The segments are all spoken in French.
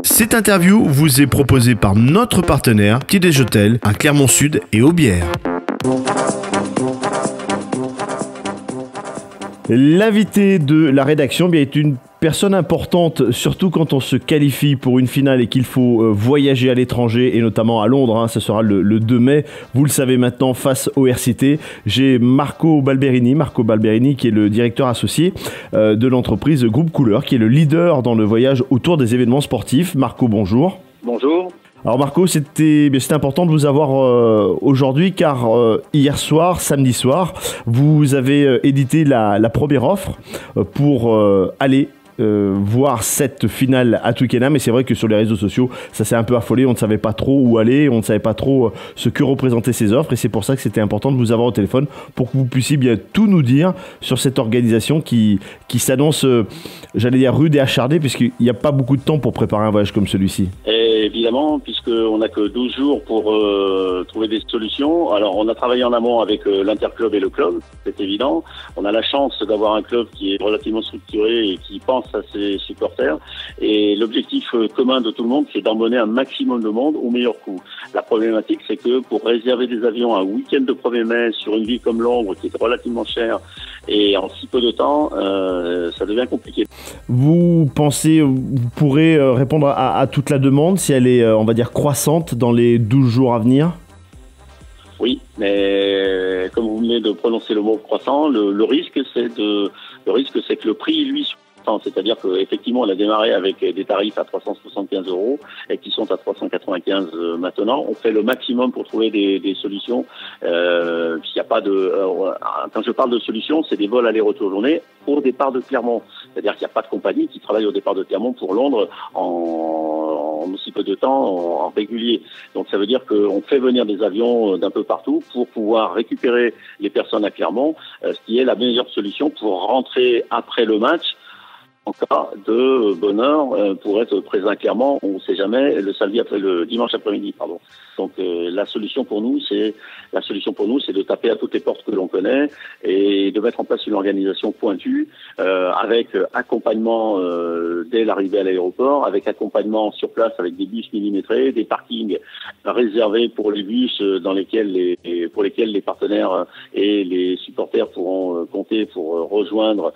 Cette interview vous est proposée par notre partenaire Petit Déj Hôtel à Clermont-Sud et Aubière. L'invité de la rédaction est une personne importante, surtout quand on se qualifie pour une finale et qu'il faut voyager à l'étranger, et notamment à Londres. Ce sera le 2 mai, vous le savez maintenant, face au RCT. J'ai Marco Balberini qui est le directeur associé de l'entreprise Groupe Couleur, qui est le leader dans le voyage autour des événements sportifs. Marco, bonjour. Bonjour. Alors Marco, c'était important de vous avoir aujourd'hui car hier soir, samedi soir, vous avez édité la première offre pour aller voir cette finale à Twickenham. Et c'est vrai que sur les réseaux sociaux, ça s'est un peu affolé, on ne savait pas trop où aller, on ne savait pas trop ce que représentaient ces offres, et c'est pour ça que c'était important de vous avoir au téléphone pour que vous puissiez bien tout nous dire sur cette organisation qui s'annonce, j'allais dire, rude et acharnée, puisqu'il n'y a pas beaucoup de temps pour préparer un voyage comme celui-ci. Et évidemment, puisqu'on n'a que 12 jours pour trouver des solutions. Alors on a travaillé en amont avec l'interclub et le club, c'est évident. On a la chance d'avoir un club qui est relativement structuré et qui pense à ses supporters, et l'objectif commun de tout le monde, c'est d'emmener un maximum de monde au meilleur coût. La problématique, c'est que pour réserver des avions un week-end de 1er mai sur une ville comme Londres, qui est relativement chère, et en si peu de temps, ça devient compliqué. Vous pensez, vous pourrez répondre à toute la demande si elle est, on va dire, croissante dans les 12 jours à venir? Oui, mais comme vous venez de prononcer le mot croissant, le risque, c'est que le prix, lui, c'est-à-dire qu'effectivement, on a démarré avec des tarifs à 375 € et qui sont à 395 maintenant. On fait le maximum pour trouver des solutions. Il n'y a pas de. Quand je parle de solutions, c'est des vols aller-retour journée au départ de Clermont. C'est-à-dire qu'il n'y a pas de compagnie qui travaille au départ de Clermont pour Londres en aussi peu de temps en régulier. Donc ça veut dire qu'on fait venir des avions d'un peu partout pour pouvoir récupérer les personnes à Clermont, ce qui est la meilleure solution pour rentrer après le match. En cas de bonheur, pour être présent clairement, on ne sait jamais, le dimanche après-midi, pardon. Donc la solution pour nous, c'est de taper à toutes les portes que l'on connaît et de mettre en place une organisation pointue avec accompagnement dès l'arrivée à l'aéroport, avec accompagnement sur place avec des bus millimétrés, des parkings réservés pour les bus pour lesquels les partenaires et les supporters pourront compter pour rejoindre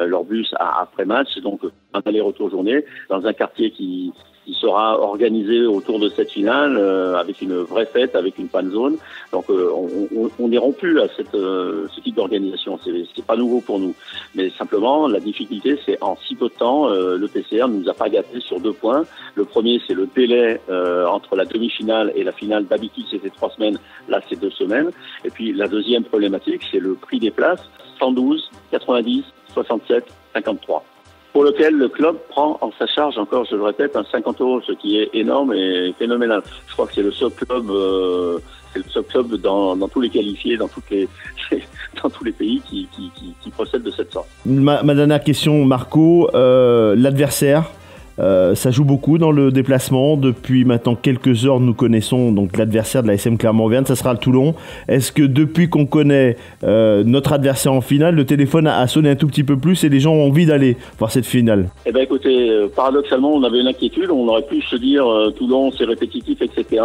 leur bus après match. Donc un aller-retour journée dans un quartier qui sera organisé autour de cette finale avec une vraie fête, avec une fan zone. Donc on n'est rompu à ce type d'organisation. C'est pas nouveau pour nous. Mais simplement, la difficulté, c'est en si peu de temps, le PCR ne nous a pas gâtés sur 2 points. Le premier, c'est le délai entre la demi-finale et la finale. D'habitude, c'était 3 semaines. Là, c'est 2 semaines. Et puis la deuxième problématique, c'est le prix des places. 112, 90, 67, 53. Pour lequel le club prend en sa charge, encore je le répète, 50 €, ce qui est énorme et phénoménal. Je crois que c'est le seul club dans tous les qualifiés, dans tous les pays qui procède de cette sorte. Ma dernière question, Marco, l'adversaire, ça joue beaucoup dans le déplacement. Depuis maintenant quelques heures, nous connaissons donc l'adversaire de la SM Clermont-Auvergne, ça sera le Toulon. Est-ce que depuis qu'on connaît notre adversaire en finale, le téléphone a sonné un tout petit peu plus et les gens ont envie d'aller voir cette finale? Eh bien écoutez, paradoxalement, on avait une inquiétude, on aurait pu se dire Toulon c'est répétitif, etc.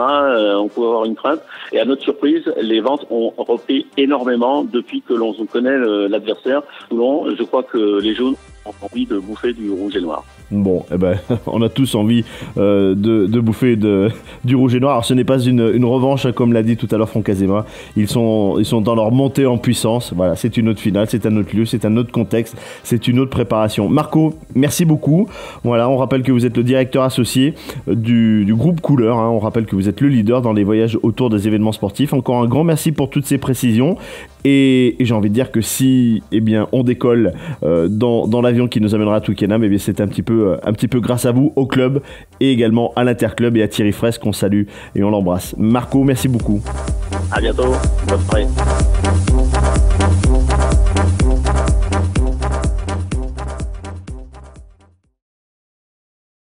On pouvait avoir une crainte. Et à notre surprise, les ventes ont repris énormément depuis que l'on connaît l'adversaire. Toulon, je crois que les jaunes ont envie de bouffer du rouge et noir. Bon, eh ben, on a tous envie de bouffer du rouge et noir. Alors ce n'est pas une revanche, comme l'a dit tout à l'heure Franck Azema. Ils sont dans leur montée en puissance. Voilà, c'est une autre finale, c'est un autre lieu, c'est un autre contexte, c'est une autre préparation. Marco, merci beaucoup. Voilà, on rappelle que vous êtes le directeur associé du groupe Couleur. On rappelle que vous êtes le leader dans les voyages autour des événements sportifs. Encore un grand merci pour toutes ces précisions. Et j'ai envie de dire que si on décolle dans l'avion qui nous amènera à Twickenham, c'est un petit peu grâce à vous, au club et également à l'interclub et à Thierry Fraisse qu'on salue et on l'embrasse. Marco, merci beaucoup. À bientôt. Bonne soirée.